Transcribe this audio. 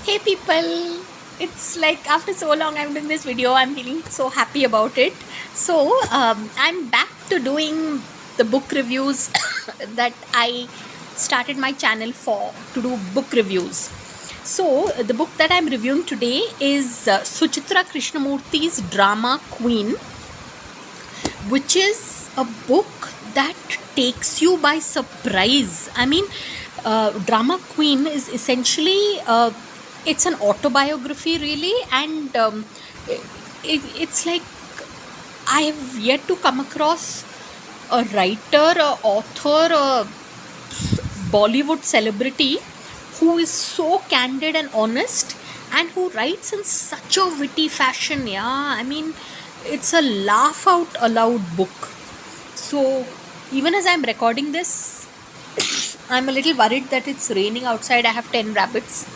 Hey people, it's like after so long I'm doing this video. I'm feeling so happy about it. I'm back to doing the book reviews that I started my channel for, to do book reviews. So, the book that I'm reviewing today is Suchitra Krishnamurthy's Drama Queen, which is a book that takes you by surprise. Drama Queen is essentially it's an autobiography, really, and it's like I have yet to come across a writer, a author, a Bollywood celebrity who is so candid and honest and who writes in such a witty fashion. It's a laugh out aloud book. So, even as I'm recording this, I'm a little worried that it's raining outside. I have 10 rabbits.